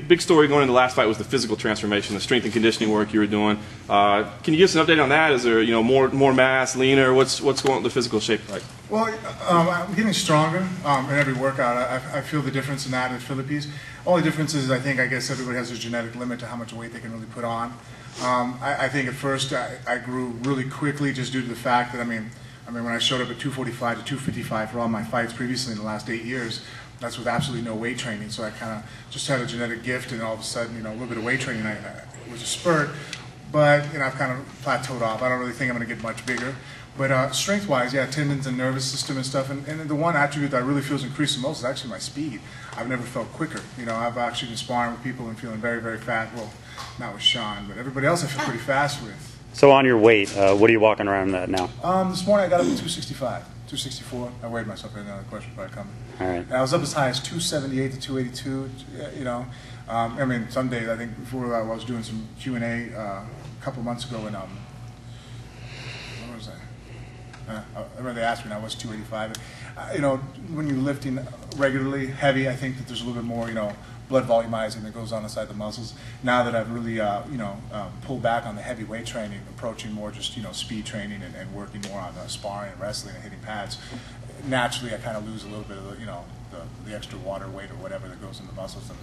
Big story going into the last fight was the physical transformation, the strength and conditioning work you were doing. Can you give us an update on that? Is there more mass, leaner? What's going on with the physical shape like? Well, I'm getting stronger in every workout. I feel the difference in that in the Philippines. Only difference is I guess everybody has a genetic limit to how much weight they can really put on. I think at first I grew really quickly just due to the fact that when I showed up at 245 to 255 for all my fights previously in the last 8 years, that's with absolutely no weight training. So I kind of just had a genetic gift, and all of a sudden, a little bit of weight training was a spurt. But I've kind of plateaued off. I don't really think I'm going to get much bigger. But strength-wise, yeah, tendons and nervous system and stuff. And the one attribute that I really feel is increased the most is actually my speed. I've never felt quicker. I've actually been sparring with people and feeling very, very fast. Well, not with Sean, but everybody else I feel pretty fast with. So on your weight, what are you walking around at now? This morning I got up to 265, 264. I weighed myself in another question probably coming. All right. And I was up as high as 278 to 282. Some days I think before I was doing some Q&A a couple months ago, and where was I? I remember they asked me, and I was 285. When you're lifting regularly, heavy, I think that there's a little bit more, blood volumizing that goes on inside the muscles. Now that I've really, pulled back on the heavy weight training, approaching more just, speed training and working more on sparring and wrestling and hitting pads, naturally I kind of lose a little bit of the extra water weight or whatever that goes in the muscles. And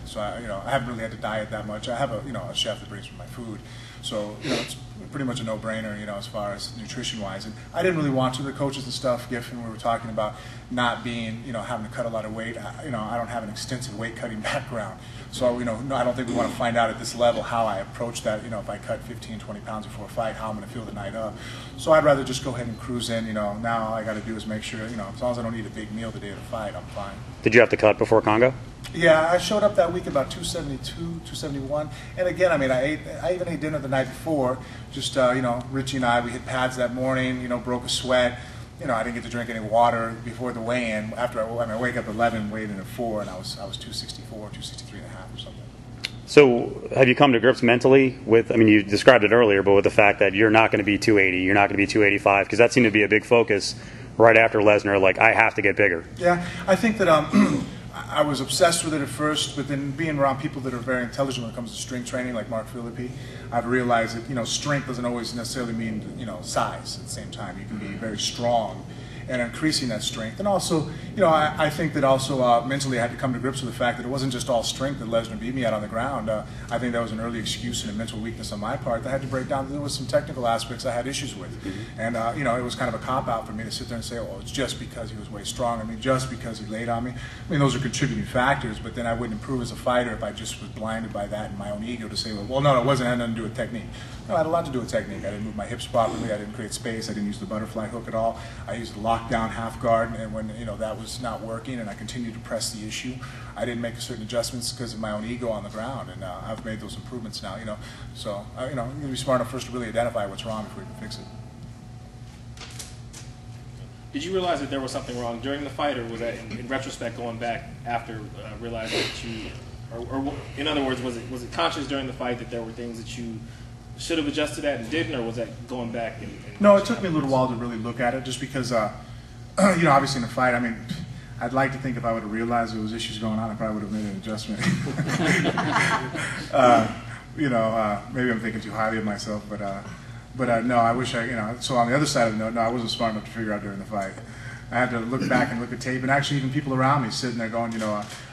so I haven't really had to diet that much. I have a chef that brings me my food, so it's pretty much a no-brainer, as far as nutrition-wise. And I didn't really want to. The coaches and stuff, Giffen, we were talking about not being, having to cut a lot of weight. I don't have an extensive weight-cutting background, so I don't think we want to find out at this level how I approach that. If I cut 15, 20 pounds before a fight, how I'm going to feel the night of. So I'd rather just go ahead and cruise in. Now all I got to do is make sure, as long as I don't eat a big meal the day of the fight, I'm fine. Did you have to cut before Congo? Yeah, I showed up that week about 272, 271, and again, I even ate dinner the night before. Just Richie and we hit pads that morning. Broke a sweat. I didn't get to drink any water before the weigh-in. After I wake up at 11, weighed in at 4, and I was 264, 263 and a half or something. So have you come to grips mentally with? You described it earlier, but with the fact that you're not going to be 280, you're not going to be 285, because that seemed to be a big focus right after Lesnar. Like, I have to get bigger. Yeah, I think that I was obsessed with it at first, but then being around people that are very intelligent when it comes to strength training, like Mark Philippi, I've realized that strength doesn't always necessarily mean size. At the same time, you can be very strong and increasing that strength. And also, I think that also mentally I had to come to grips with the fact that it wasn't just all strength that Lesnar beat me out on the ground. I think that was an early excuse and a mental weakness on my part that I had to break down. There was some technical aspects I had issues with. And, it was kind of a cop-out for me to sit there and say, oh, it's just because he was way strong. just because he laid on me. Those are contributing factors, but then I wouldn't improve as a fighter if I just was blinded by that and my own ego to say, well, no, it wasn't, it had nothing to do with technique. No, it had a lot to do with technique. I didn't move my hips properly. I didn't create space. I didn't use the butterfly hook at all. I used the lockdown half guard, and when that was not working, and I continued to press the issue, I didn't make certain adjustments because of my own ego on the ground, and I've made those improvements now. So I'm going to be smart enough first to really identify what's wrong before we can fix it. Did you realize that there was something wrong during the fight, or was that in retrospect going back after realizing that you, or in other words, was it conscious during the fight that there were things that you should have adjusted at and didn't, or was that going back and No, it took me a little while to really look at it, just because obviously in a fight, I'd like to think if I would have realized there was issues going on, I probably would have made an adjustment. Maybe I'm thinking too highly of myself, but no, I wish so on the other side of the note, no, I wasn't smart enough to figure out during the fight. I had to look back and look at tape, and actually even people around me sitting there going,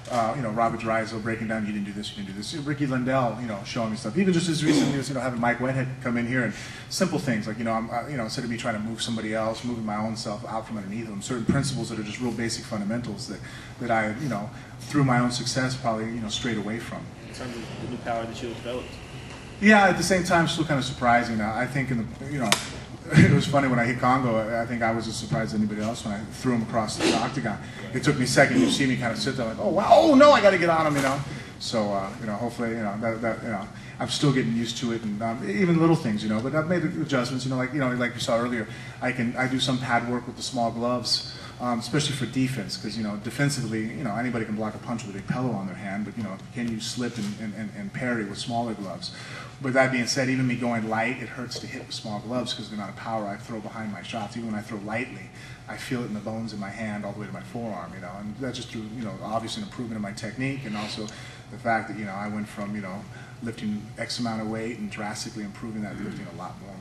Robert Drysdale breaking down, you didn't do this, you didn't do this. Ricky Lindell, showing me stuff. Even just as recently as, having Mike Whitehead come in here and simple things like, instead of me trying to move somebody else, moving my own self out from underneath them, certain principles that are just real basic fundamentals that I, through my own success, probably, strayed away from. In terms of the new power that you have developed? Yeah, at the same time, still kind of surprising. I think it was funny when I hit Congo. I think I was as surprised as anybody else when I threw him across the octagon. It took me a second. You see me kind of sit there like, oh wow, oh no, I got to get on him, So hopefully, I'm still getting used to it, and even little things, But I've made adjustments, like you saw earlier. I do some pad work with the small gloves. especially for defense, because defensively, anybody can block a punch with a big pillow on their hand, but can you slip and parry with smaller gloves? With that being said, even me going light, it hurts to hit with small gloves because of the amount of power I throw behind my shots. Even when I throw lightly, I feel it in the bones in my hand all the way to my forearm. And that's just through obviously an improvement in my technique, and also the fact that I went from lifting X amount of weight and drastically improving that, lifting a lot more.